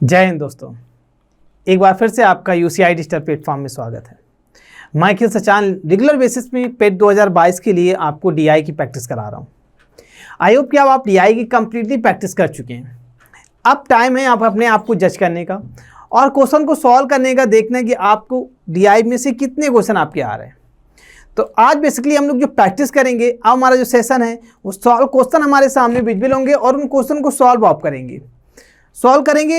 जय हिंद दोस्तों, एक बार फिर से आपका UCI डिजिटल प्लेटफॉर्म में स्वागत है। मैं अखिल सचान रेगुलर बेसिस में पेट 2022 के लिए आपको DI की प्रैक्टिस करा रहा हूँ। आई होप कि अब आप DI की कंप्लीटली प्रैक्टिस कर चुके हैं। अब टाइम है आप अपने आप को जज करने का और क्वेश्चन को सॉल्व करने का, देखना कि आपको DI में से कितने क्वेश्चन आपके आ रहे हैं। तो आज बेसिकली हम लोग जो प्रैक्टिस करेंगे, अब हमारा जो सेशन है वो सॉल्व क्वेश्चन हमारे सामने विजिबल होंगे और उन क्वेश्चन को सॉल्व आप करेंगे,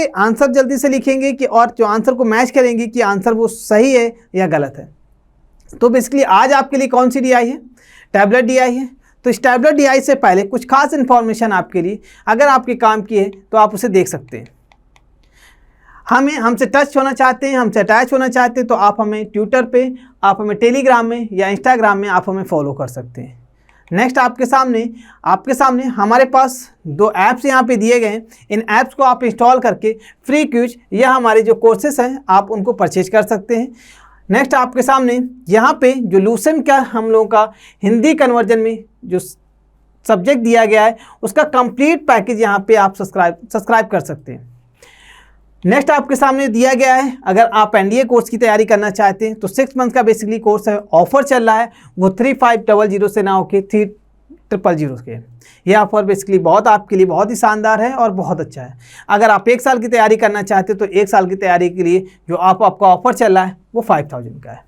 आंसर जल्दी से लिखेंगे कि और जो आंसर को मैच करेंगे कि आंसर वो सही है या गलत है। तो बेसिकली आज आपके लिए कौन सी DI है? टैबलेट DI है। तो इस टैबलेट DI से पहले कुछ खास इन्फॉर्मेशन आपके लिए, अगर आपके काम की है तो आप उसे देख सकते हैं। हमसे टच होना चाहते हैं, हमसे अटैच होना चाहते हैं तो आप हमें ट्विटर पे, आप हमें टेलीग्राम में या इंस्टाग्राम में आप हमें फॉलो कर सकते हैं। नेक्स्ट आपके सामने हमारे पास दो ऐप्स यहाँ पे दिए गए हैं। इन ऐप्स को आप इंस्टॉल करके फ्री क्विज या हमारे जो कोर्सेस हैं आप उनको परचेज कर सकते हैं। नेक्स्ट आपके सामने यहाँ पे जो लूसेम का हम लोगों का हिंदी कन्वर्जन में जो सब्जेक्ट दिया गया है उसका कंप्लीट पैकेज यहाँ पे आप सब्सक्राइब कर सकते हैं। नेक्स्ट आपके सामने दिया गया है, अगर आप NDA कोर्स की तैयारी करना चाहते हैं तो 6 मंथ का बेसिकली कोर्स है, ऑफर चल रहा है, वो 3500 से ना होके 3000 के। ये ऑफर बेसिकली बहुत आपके लिए बहुत ही शानदार है और बहुत अच्छा है। अगर आप 1 साल की तैयारी करना चाहते हैं तो 1 साल की तैयारी के लिए जो आपका ऑफर चल रहा है वो 5000 का है।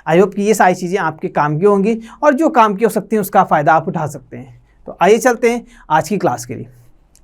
आई होप कि ये सारी चीज़ें आपके काम की होंगी और जो काम की हो सकती हैं उसका फ़ायदा आप उठा सकते हैं। तो आइए चलते हैं आज की क्लास के लिए।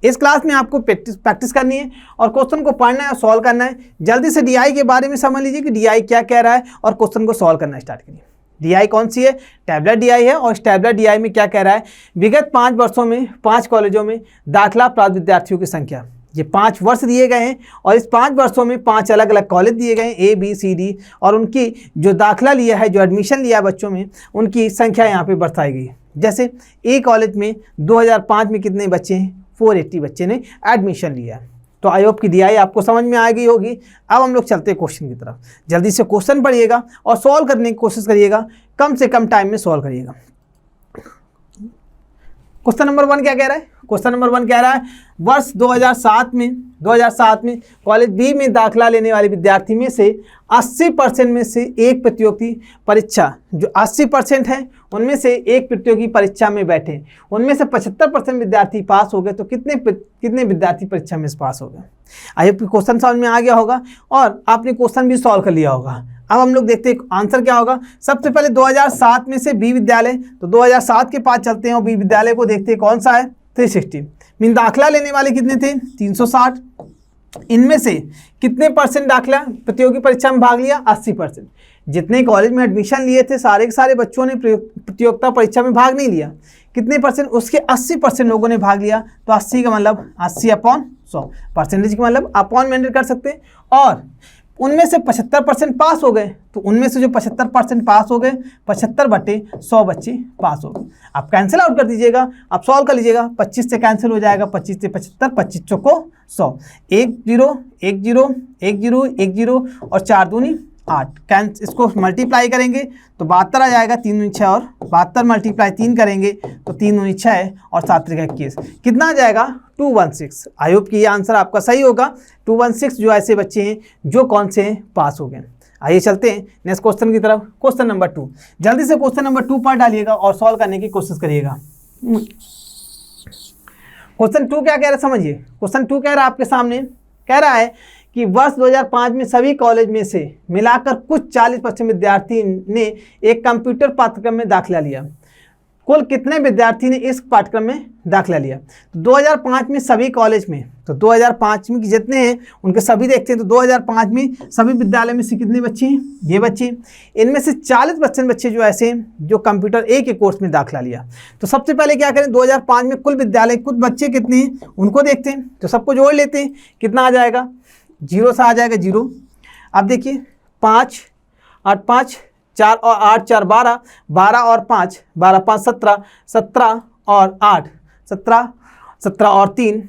इस क्लास में आपको प्रैक्टिस करनी है और क्वेश्चन को पढ़ना है और सॉल्व करना है। जल्दी से DI के बारे में समझ लीजिए कि DI क्या कह रहा है और क्वेश्चन को सॉल्व करना स्टार्ट करिए। DI कौन सी है? टैबलेट DI है। और इस टैबलेट DI में क्या कह रहा है? विगत 5 वर्षों में 5 कॉलेजों में दाखिला प्राप्त विद्यार्थियों की संख्या, ये 5 वर्ष दिए गए हैं और इस 5 वर्षों में 5 अलग अलग कॉलेज दिए गए हैं A, B, C, D, और उनकी जो दाखिला लिया है, जो एडमिशन लिया है बच्चों में, उनकी संख्या यहाँ पे बताई गई। जैसे A कॉलेज में 2005 में कितने बच्चे हैं? 480 बच्चे ने एडमिशन लिया है। तो आई होप की DI आपको समझ में आ गई होगी। अब हम लोग चलते हैं क्वेश्चन की तरफ। जल्दी से क्वेश्चन पढ़िएगा और सॉल्व करने की कोशिश करिएगा, कम से कम टाइम में सॉल्व करिएगा। क्वेश्चन नंबर 1 क्या कह रहा है? क्वेश्चन नंबर 1 कह रहा है, वर्ष 2007 में कॉलेज B में दाखिला लेने वाले विद्यार्थी में से 80% में से एक प्रतियोगी परीक्षा, जो 80% है उनमें से एक प्रतियोगी परीक्षा में बैठे, उनमें से 75% विद्यार्थी पास हो गए, तो कितने विद्यार्थी परीक्षा में पास हो गए? आई होप क्वेश्चन समझ में आ गया होगा और आपने क्वेश्चन भी सॉल्व कर लिया होगा। अब हम लोग देखते हैं आंसर क्या होगा। सबसे पहले 2007 में से B विद्यालय, तो 2007 के पास चलते हैं और B विद्यालय को देखते हैं कौन सा है? 360। मीन दाखिला लेने वाले कितने थे? 360। इनमें से कितने % दाखिला प्रतियोगी परीक्षा में भाग लिया? 80%। जितने कॉलेज में एडमिशन लिए थे सारे के सारे बच्चों ने प्रतियोगिता परीक्षा में भाग नहीं लिया। कितने %? उसके 80% लोगों ने भाग लिया। तो 80 का मतलब 80/100, परसेंटेज का मतलब अपॉन में कर सकते हैं। और उनमें से 75% पास हो गए, तो उनमें से जो 75% पास हो गए, 75/100 बच्चे पास हो गए। आप कैंसिल आउट कर दीजिएगा, आप सॉल्व कर लीजिएगा। 25 से कैंसिल हो जाएगा, 25 से 75, 25 चौको 100, 1 0 1 0 1 0 1 0 और 4 दूनी 8। इसको मल्टीप्लाई करेंगे तो 72 आ जाएगा, 3 दूनी 6 और 72 मल्टीप्लाई 3 करेंगे तो 3 दूनी 6 और 7 त्रिक 21। कितना आ जाएगा? 216। आई होप कि ये आंसर आपका सही होगा। 216 जो ऐसे बच्चे हैं जो कौन से हैं? पास हो गए। आइए चलते हैं नेक्स्ट क्वेश्चन की तरफ। क्वेश्चन नंबर 2, जल्दी से क्वेश्चन नंबर 2 पढ़ डालिएगा और सॉल्व करने की कोशिश करिएगा। क्वेश्चन 2 क्या कह रहा है समझिए। क्वेश्चन 2 कह रहा है आपके सामने, कह रहा है कि वर्ष 2005 में सभी कॉलेज में से मिलाकर कुछ 40% विद्यार्थी ने एक कंप्यूटर पाठ्यक्रम में दाखिला लिया। कुल कितने विद्यार्थी ने इस पाठ्यक्रम में दाखिला लिया? 2005 में सभी कॉलेज में, तो 2005 में जितने हैं उनके सभी देखते हैं। तो 2005 में सभी विद्यालय में से कितने बच्चे हैं? ये बच्चे। इनमें से 40% बच्चे जो ऐसे हैं जो कंप्यूटर A के कोर्स में दाखिला लिया। तो सबसे पहले क्या करें, 2005 में कुल विद्यालय, कुछ बच्चे कितने हैं उनको देखते हैं। तो सबको जोड़ लेते हैं, कितना आ जाएगा? 0 से आ जाएगा 0। अब देखिए 5 8 5 4 और 8 4 12, 12 और 5 12 5 17, 17 और 8 17, 17 और 3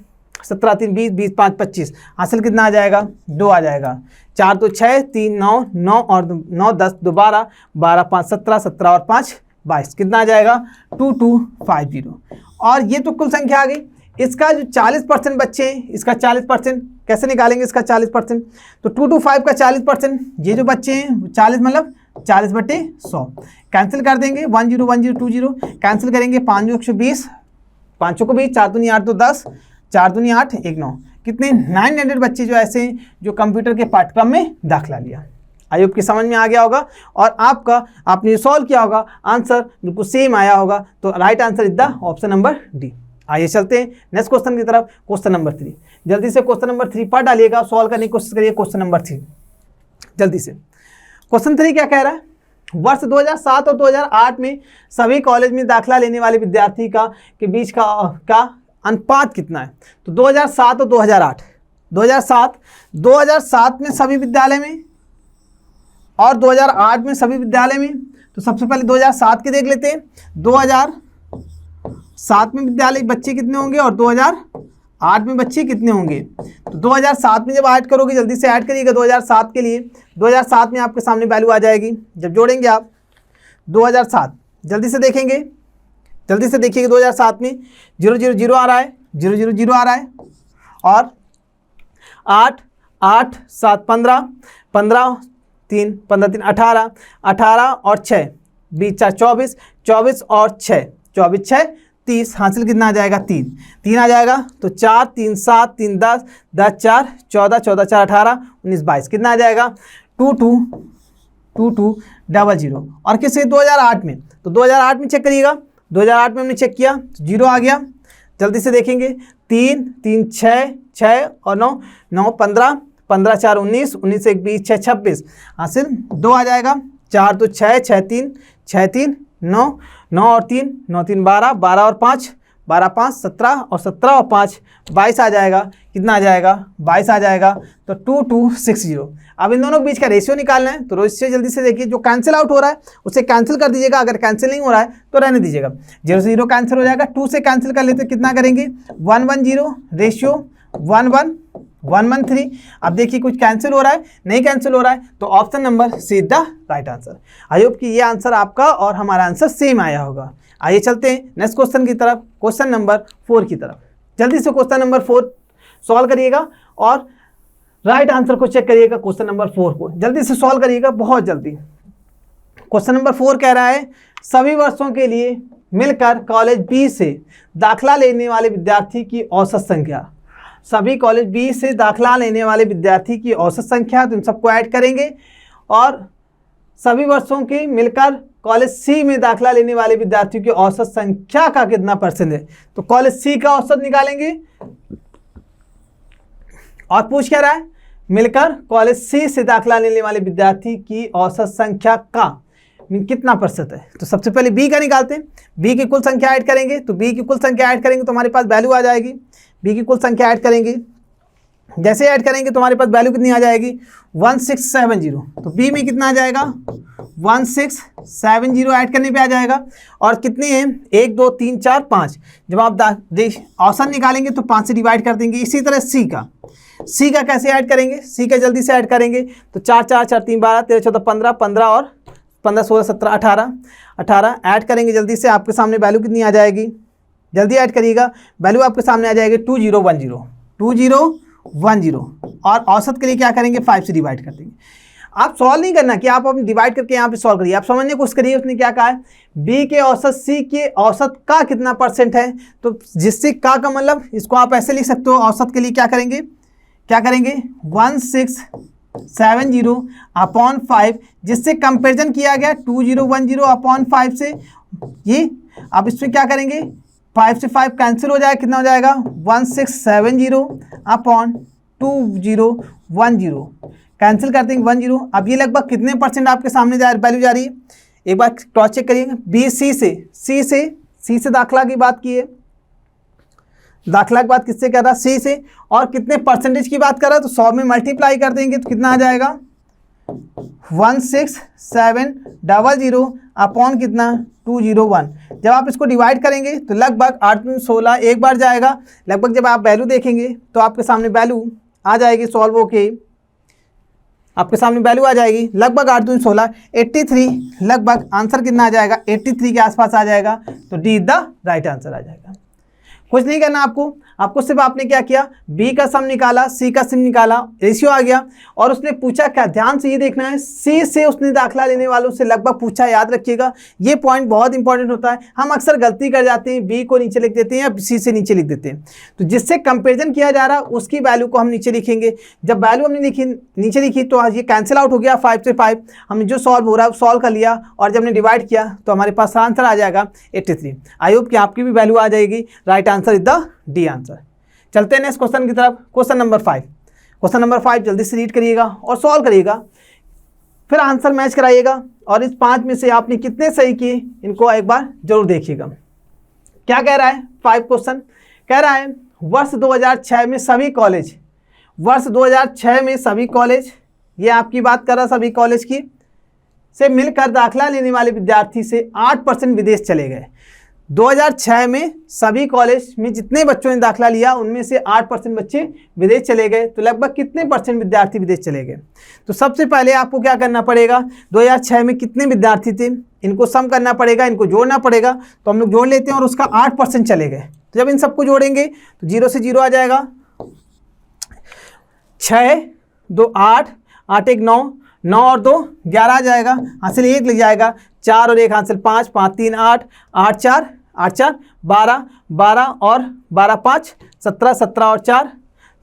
17 3 20, 20 5 25। हासिल कितना आ जाएगा? 2 आ जाएगा। 4 2 6, 3 9, 9 और 9 10, 2 12, 12 5 17, 17 और 5 22। कितना आ जाएगा? 2250। और ये तो कुल संख्या आ गई। इसका जो 40% बच्चे हैं, इसका 40% कैसे निकालेंगे इसका 40%? तो 2 to 5 का 40%, ये जो बच्चे हैं 40 मतलब 40/100 कैंसिल कर देंगे, 1 0 1 0 2 0 कैंसिल करेंगे, 5 × 120, 5 को 20, 4 दूनी 8 तो 10, 4 दूनी 8 1 9, कितने 900 बच्चे जो ऐसे हैं जो कंप्यूटर के पाठ्यक्रम में दाखिला लिया। आई होप की समझ में आ गया होगा और आपने सॉल्व किया होगा, आंसर बिल्कुल सेम आया होगा। तो right answer is the option number D. आइए चलते हैं नेक्स्ट क्वेश्चन की तरफ, क्वेश्चन नंबर 3। जल्दी से क्वेश्चन नंबर 3 पढ़ डालिएगा, सॉल्व करने की कोशिश करिए क्वेश्चन नंबर 3 जल्दी से। क्वेश्चन 3 क्या कह रहा है? वर्ष 2007 और 2008 में सभी कॉलेज में दाखिला लेने वाले विद्यार्थी के बीच का अनुपात कितना है? तो 2007 और 2008, 2007 में सभी विद्यालय में और 2008 में सभी विद्यालय में। तो सबसे पहले 2007 के देख लेते हैं। 2007 में विद्यालय बच्चे कितने होंगे और 2008 में बच्चे कितने होंगे? तो 2007 में जब ऐड करोगे, जल्दी से ऐड करिएगा 2007 के लिए। 2007 में आपके सामने वैल्यू आ जाएगी, जब जोड़ेंगे आप 2007, जल्दी से देखेंगे, जल्दी से देखिएगा 2007 में 0 0 0 आ रहा है, 0 0 0 आ रहा है, और 8 8 7 15 15 3 15 3 18 18 और 6 20 4 24 24 और 6 24 6 30, हासिल कितना आ जाएगा? 3 आ जाएगा। तो 4 3 7 3 10 10 4 14 14 4 18 19 22, कितना आ जाएगा? 2 2 2 2 0 0। और किसे? 2008 में। तो 2008 में चेक करिएगा, 2008 में हमने चेक किया, 0 आ गया। जल्दी से देखेंगे, 3 3 6 6 और 9 9 15 15 4 19 19 1 20 6 26, हासिल 2 आ जाएगा। 4 तो 6 6 3 6 3 9 9 और 3 9 3 12 12 और 5 12 5 17 और 17 और 5 22 आ जाएगा। कितना आ जाएगा? 22 आ जाएगा। तो 2 2 6 0। अब इन दोनों के बीच का रेशियो निकालना है। तो रेशियो जल्दी से देखिए, जो कैंसिल आउट हो रहा है उसे कैंसिल कर दीजिएगा, अगर कैंसिल नहीं हो रहा है तो रहने दीजिएगा। 0 से 0 कैंसिल हो जाएगा, 2 से कैंसिल कर लेते, कितना करेंगे? 1 1 0 रेशियो 1 1 1 1 3। अब देखिए कुछ कैंसिल हो रहा है, नहीं कैंसिल हो रहा है, तो option number see the right answer. I hope कि ये आंसर आपका और हमारा आंसर सेम आया होगा। आइए चलते हैं नेक्स्ट क्वेश्चन की तरफ, क्वेश्चन नंबर 4 की तरफ। जल्दी से क्वेश्चन नंबर 4 सॉल्व करिएगा और राइट आंसर को चेक करिएगा। क्वेश्चन नंबर 4 को जल्दी से सॉल्व करिएगा, बहुत जल्दी। क्वेश्चन नंबर 4 कह रहा है, सभी वर्षों के लिए मिलकर कॉलेज बी से दाखिला लेने वाले विद्यार्थी की औसत संख्या। सभी कॉलेज बी से दाखिला लेने वाले विद्यार्थी की औसत संख्या, तो इन सबको ऐड करेंगे, और सभी वर्षों के मिलकर कॉलेज सी में दाखिला लेने वाले विद्यार्थियों की औसत संख्या का कितना परसेंट है? तो कॉलेज सी का औसत निकालेंगे। और पूछ क्या रहा है? मिलकर कॉलेज सी से दाखिला लेने वाले विद्यार्थी की औसत संख्या का कितना प्रतिशत है? तो सबसे पहले बी का निकालते हैं। बी की कुल संख्या ऐड करेंगे, तो बी की कुल संख्या ऐड करेंगे तो हमारे पास वैल्यू आ जाएगी। बी की कुल संख्या ऐड करेंगे, जैसे ऐड करेंगे तो हमारे पास वैल्यू कितनी आ जाएगी? 1670। तो बी में कितना आ जाएगा? 1670 ऐड करने पे आ जाएगा। और कितने हैं? 1 2 3 4 5। जब आप औसत निकालेंगे तो 5 से डिवाइड कर देंगे। इसी तरह सी का कैसे ऐड करेंगे? सी का जल्दी से ऐड करेंगे, तो 4 4 4 3 12 13 14 15 15 और 15 16 17 18 ऐड करेंगे जल्दी से। आपके सामने वैल्यू कितनी आ जाएगी? जल्दी ऐड करिएगा, वैल्यू आपके सामने आ जाएगी 2010। और औसत के लिए क्या करेंगे? 5 से डिवाइड कर देंगे। आप सॉल्व नहीं करना कि आप अपने डिवाइड करके यहाँ पे सॉल्व करिए, आप समझने की कोशिश करिए। उसने क्या कहा है? बी के औसत सी के औसत का कितना परसेंट है? तो जिससे का मतलब इसको आप ऐसे लिख सकते हो। औसत के लिए क्या करेंगे? 1670/5, जिससे कंपेरिजन किया गया 2010/5 से। ये अब इसमें क्या करेंगे? 5 से 5 कैंसिल हो जाएगा, कितना हो जाएगा? 1670/2010 कैंसिल कर देंगे 10। अब ये लगभग कितने परसेंट आपके सामने वैल्यू जा रही है? एक बार क्रॉस चेक करिएगा। बी सी से दाखिला की बात की है, दाखिला की बात किससे कर रहा है? सी से। और कितने परसेंटेज की बात कर रहा है? तो 100 में मल्टीप्लाई कर देंगे तो कितना आ जाएगा? 1670 अपॉन कितना? 201। जब आप इसको डिवाइड करेंगे तो लगभग 8 में 16 एक बार जाएगा। लगभग जब आप वैल्यू देखेंगे तो आपके सामने वैल्यू आ जाएगी, सॉल्व होके आपके सामने वैल्यू आ जाएगी लगभग 8 दूनी 16 83। लगभग आंसर कितना आ जाएगा? 83 के आसपास आ जाएगा। तो डी द राइट आंसर आ जाएगा। कुछ नहीं करना आपको सिर्फ आपने क्या किया, बी का सम निकाला, सी का सम निकाला, रेशियो आ गया और उसने पूछा क्या, ध्यान से ये देखना है, सी से उसने दाखिला लेने वालों से लगभग पूछा, याद रखिएगा ये पॉइंट बहुत इंपॉर्टेंट होता है। हम अक्सर गलती कर जाते हैं, बी को नीचे लिख देते हैं या सी से नीचे लिख देते हैं। तो जिससे कंपेरिजन किया जा रहा है उसकी वैल्यू को हम नीचे लिखेंगे। जब वैल्यू हमने नीचे लिखी तो ये कैंसिल आउट हो गया, 5 से 5 हमने जो सॉल्व हो रहा है सॉल्व कर लिया और जब हमने डिवाइड किया तो हमारे पास आंसर आ जाएगा 83। आई होप कि आपकी भी वैल्यू आ जाएगी। Right answer is the D answer. चलते हैं नेक्स्ट क्वेश्चन की तरफ। Question number 5। क्वेश्चन नंबर 5 जल्दी से रीड करिएगा और सॉल्व करिएगा, फिर आंसर मैच कराइएगा और इस 5 में से आपने कितने सही किए इनको एक बार जरूर देखिएगा। क्या कह रहा है 5 क्वेश्चन, कह रहा है वर्ष 2006 में सभी कॉलेज, वर्ष 2006 में सभी कॉलेज, ये आपकी बात कर रहा सभी कॉलेज की, से मिलकर दाखिला लेने वाले विद्यार्थी से 8% विदेश चले गए। 2006 में सभी कॉलेज में जितने बच्चों ने दाखिला लिया उनमें से 8% बच्चे विदेश चले गए, तो लगभग कितने परसेंट विद्यार्थी विदेश चले गए। तो सबसे पहले आपको क्या करना पड़ेगा, 2006 में कितने विद्यार्थी थे इनको सम करना पड़ेगा, इनको जोड़ना पड़ेगा। तो हम लोग जोड़ लेते हैं और उसका 8% चले गए। तो जब इन सबको जोड़ेंगे तो 0 से 0 आ जाएगा, 6 2 8, 8 1 9, 9 और 2 11 आ जाएगा, हासिल 1 लग जाएगा, 4 और 1 हासिल 5, 5 3 8, 8 4 12, 12 और 12 5 17, 17 और 4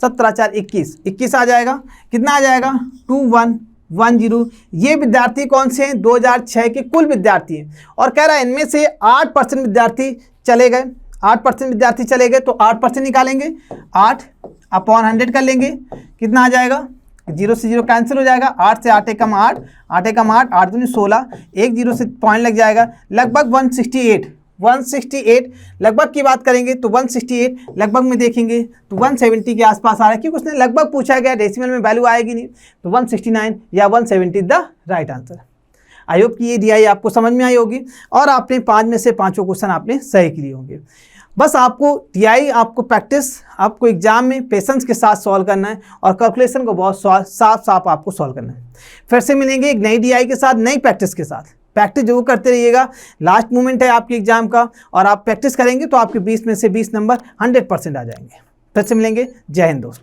17 4 21, 21 आ जाएगा। कितना आ जाएगा 2110। ये विद्यार्थी कौन से हैं, 2006 के कुल विद्यार्थी हैं और कह रहा है इनमें से 8% विद्यार्थी चले गए, 8% विद्यार्थी चले गए। तो 8% निकालेंगे, 8/100 कर लेंगे, कितना आ जाएगा, 0 से 0 कैंसिल हो जाएगा, 8 से 8 एकम 8, 8 एकम 8, 8 दूनी 16, 1 0 से पॉइंट लग जाएगा, लगभग 168 लगभग की बात करेंगे तो 168 लगभग में देखेंगे तो 170 के आसपास आ रहा है, क्योंकि उसने लगभग पूछा गया, डेसिमल में वैल्यू आएगी नहीं, तो 169 या 170 the right answer. I hope कि ये DI आपको समझ में आई होगी और आपने 5 में से 5 क्वेश्चन आपने सही किए होंगे। बस आपको DI आपको प्रैक्टिस, आपको एग्जाम में पेशेंस के साथ सॉल्व करना है और कैलकुलेशन को बहुत साफ आपको सॉल्व करना है। फिर से मिलेंगे एक नई DI के साथ, नई प्रैक्टिस के साथ। प्रैक्टिस जरूर करते रहिएगा, लास्ट मोमेंट है आपके एग्जाम का और आप प्रैक्टिस करेंगे तो आपके 20 में से 20 नंबर 100% आ जाएंगे। फिर से मिलेंगे, जय हिंद दोस्तों।